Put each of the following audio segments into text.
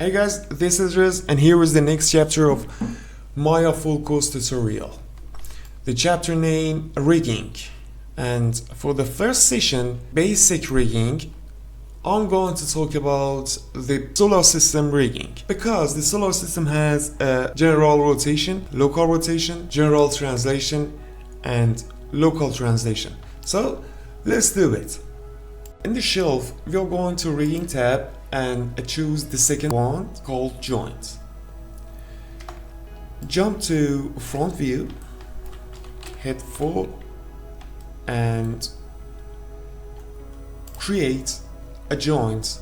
Hey guys, this is Riz, and here is the next chapter of Maya full course tutorial. The chapter name rigging, and for the first session, basic rigging, I'm going to talk about the solar system rigging, because the solar system has a general rotation, local rotation, general translation, and local translation. So let's do it. In the shelf, we are going to rigging tab and choose the second one called joint. Jump to front view, hit 4 and create a joint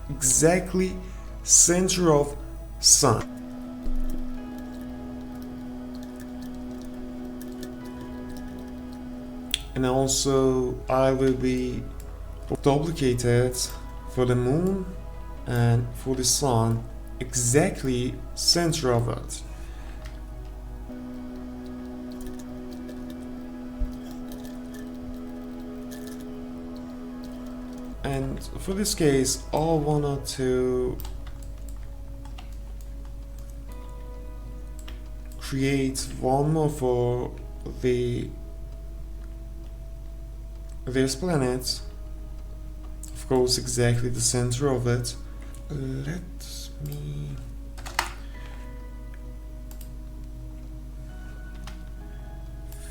exactly center of sun. And also I will be duplicated for the moon and for the sun exactly center of it. And for this case, I wanted to create one more for this planet. Of course, exactly the center of it. Let me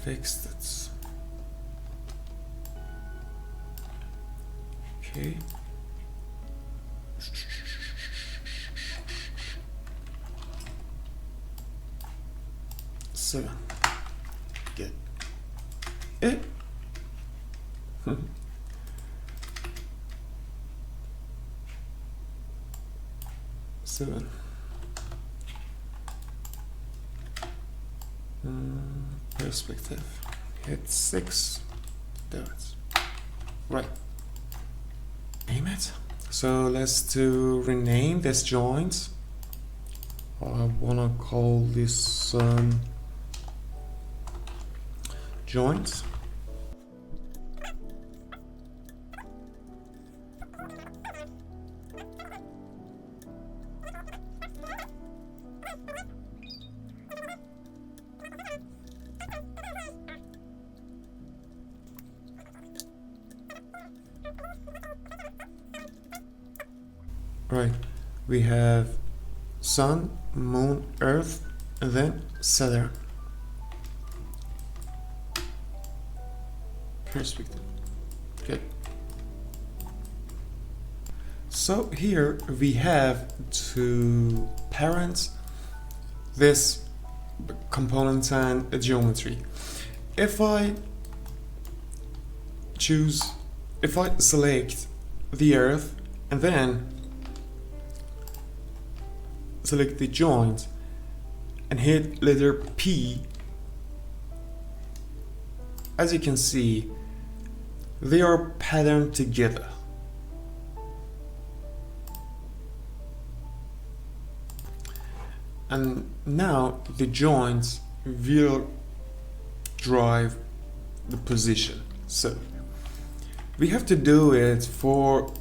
fix it. Okay. Seven. Get it. Seven. Perspective. Hit 6. Do it. Right. Name it. So let's rename this joint. I wanna call this joint. Right, we have Sun, Moon, Earth, and then Saturn. Perspective. Okay. So here we have to parent this component and geometry. If I select the Earth and then select the joint and hit letter P, as you can see, they are patterned together. And now the joints will drive the position. So we have to do it for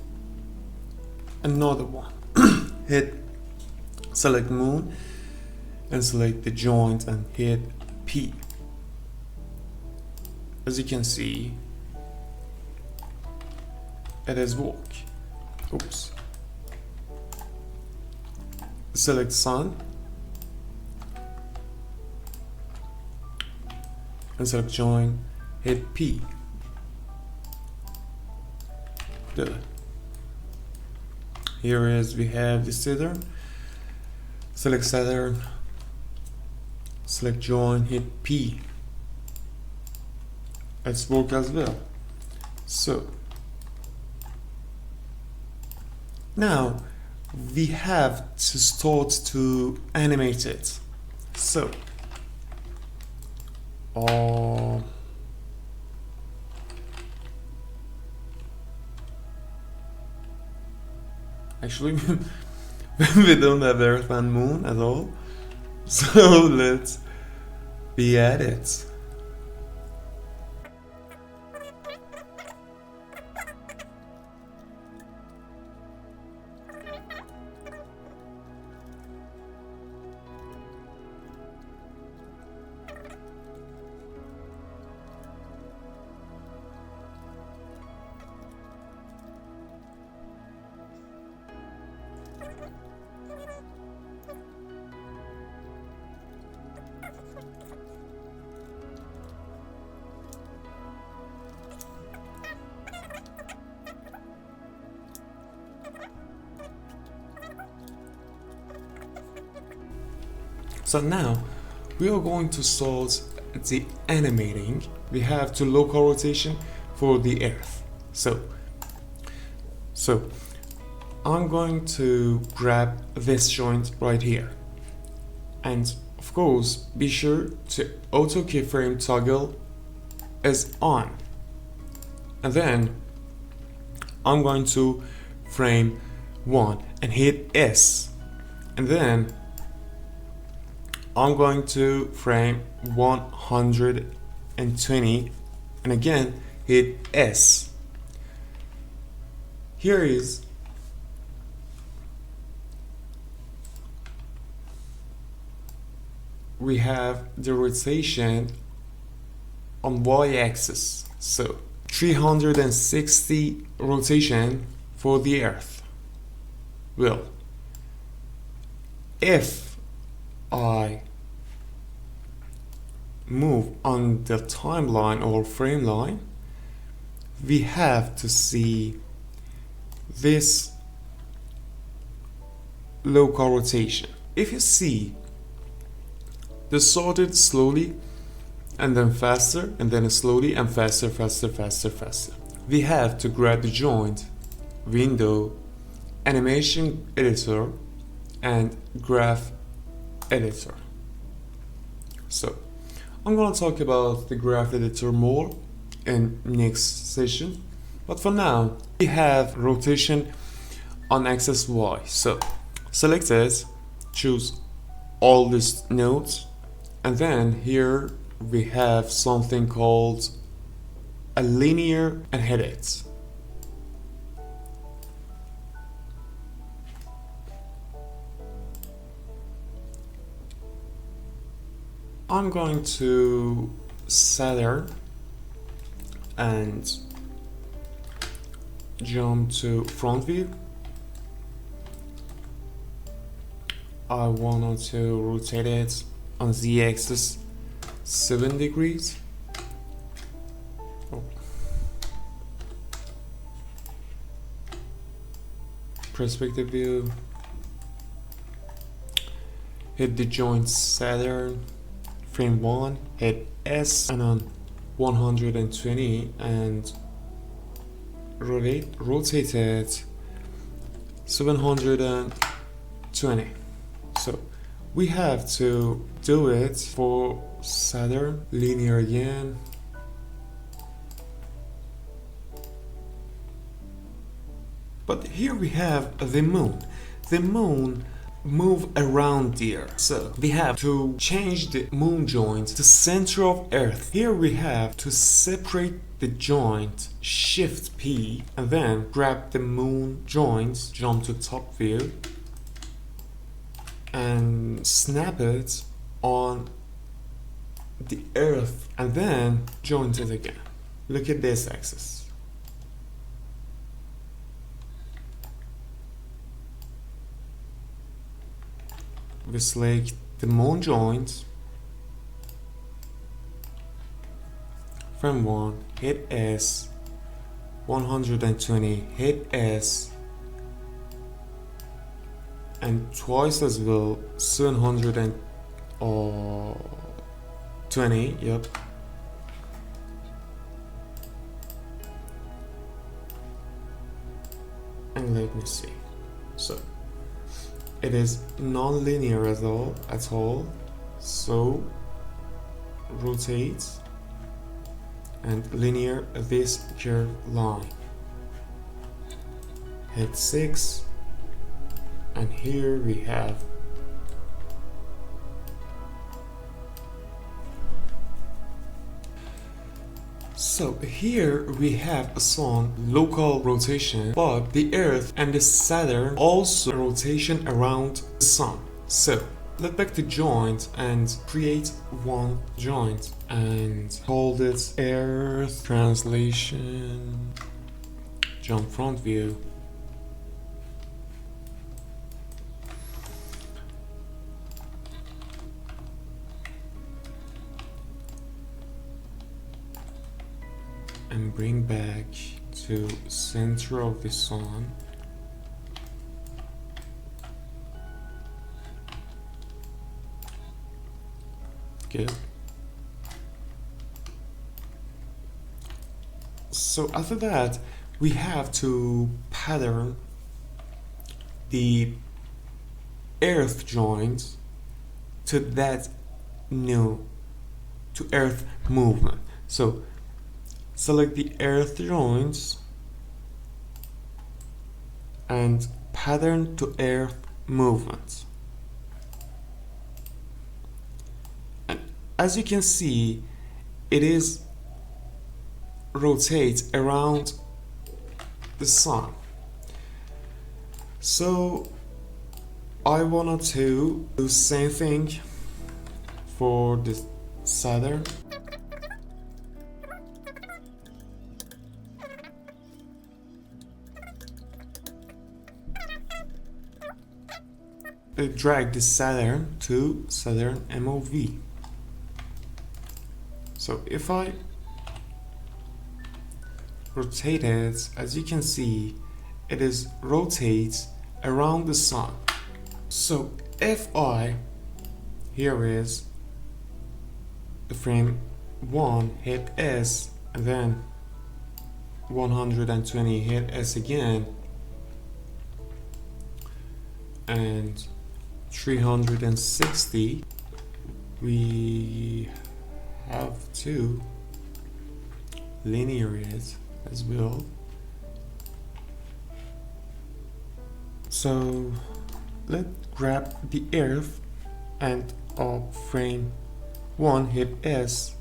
another one. Hit select moon and select the joint and hit P. As you can see, it has worked. Oops. Select sun and select join, hit P. Did it. Here is we have the Saturn. Select Saturn, select join, hit P. It's work as well. So now we have to start to animate it. So actually we don't have Earth and Moon at all, so let's be at it. So now we are going to start the animating. We have the local rotation for the earth. So I'm going to grab this joint right here, and of course be sure to auto keyframe toggle is on, and then I'm going to frame 1 and hit S, and then I'm going to frame 120 and again hit S. Here is we have the rotation on y-axis, so 360 rotation for the earth. Well, if I move on the timeline or frame line, we have to see this local rotation. If you see, this started slowly and then faster and then slowly and faster. We have to grab the joint, window, animation editor and graph editor. So I'm gonna talk about the graph editor more in next session, but for now we have rotation on axis Y. So select it, choose all these nodes, and then here we have something called a linear and hit it. I'm going to center and jump to front view. I wanted to rotate it on z-axis 7 degrees. Perspective view. Hit the joint center. Frame 1, hit S and on 120 and rotate it 720. So we have to do it for Saturn, linear again. But here we have the moon. The moon move around there, so we have to change the moon joint to center of earth. Here we have to separate the joint, shift P, and then grab the moon joint, jump to top view and snap it on the earth and then joint it again. Look at this axis. We select the moon joint, frame 1, hit S, 120, hit S, and twice as well, 720, yep. And let me see. So it is non-linear at all, so rotate and linear this curved line. Hit 6, and here we have so here we have a song local rotation, but the earth and the Saturn also rotation around the sun. So let's back to joint and create one joint and call it earth translation, jump front view, bring back to center of the sun. Good. So after that, we have to pattern the earth joints to that new to earth movement. So select the earth joints and pattern to earth movement. And as you can see, it is rotates around the sun. So I wanted to do the same thing for the Saturn. Drag the Saturn to Saturn MOV. So if I rotate it, as you can see, it is rotates around the sun. So if here is the frame 1, hit S, and then 120, hit S again, and 360, we have to linear it as well. So let's grab the earth and frame 1, hit S,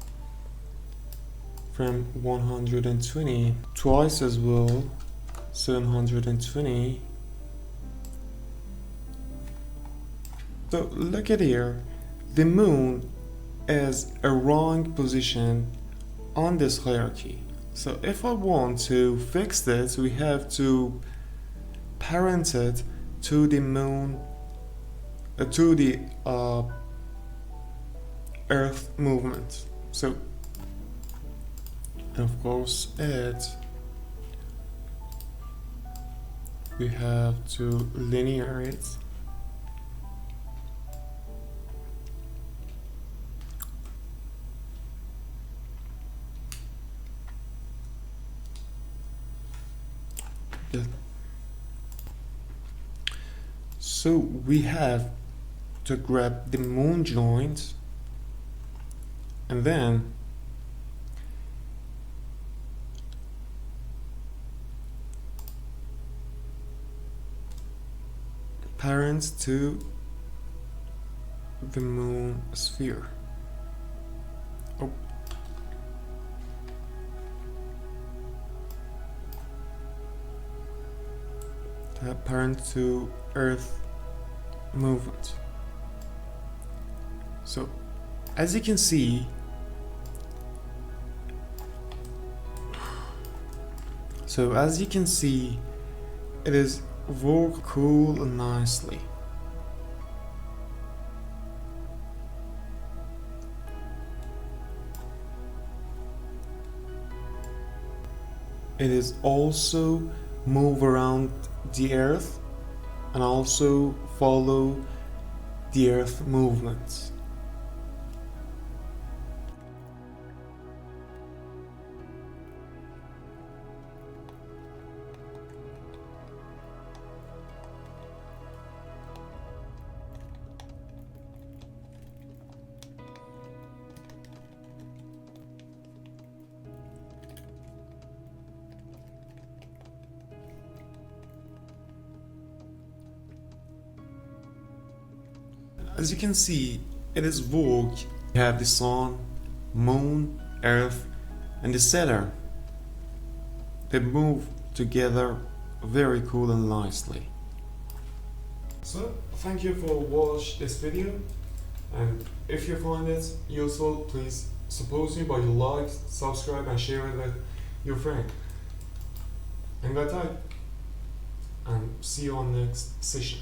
frame 120 twice as well, 720. So look at here, the moon is a wrong position on this hierarchy. So if I want to fix this, we have to parent it to the moon, to the earth movement. So of course we have to linear it. So we have to grab the moon joint and then parents to the moon sphere. Oh. Parent to earth movement. So as you can see, it is work cool and nicely. It is also move around the earth and also follow the earth movements. As you can see, it is Vogue. You have the sun, moon, earth, and the Saturn. They move together very cool and nicely. So, thank you for watching this video, and if you find it useful, please support me by your likes, subscribe, and share it with your friend. And that's it. And see you on next session.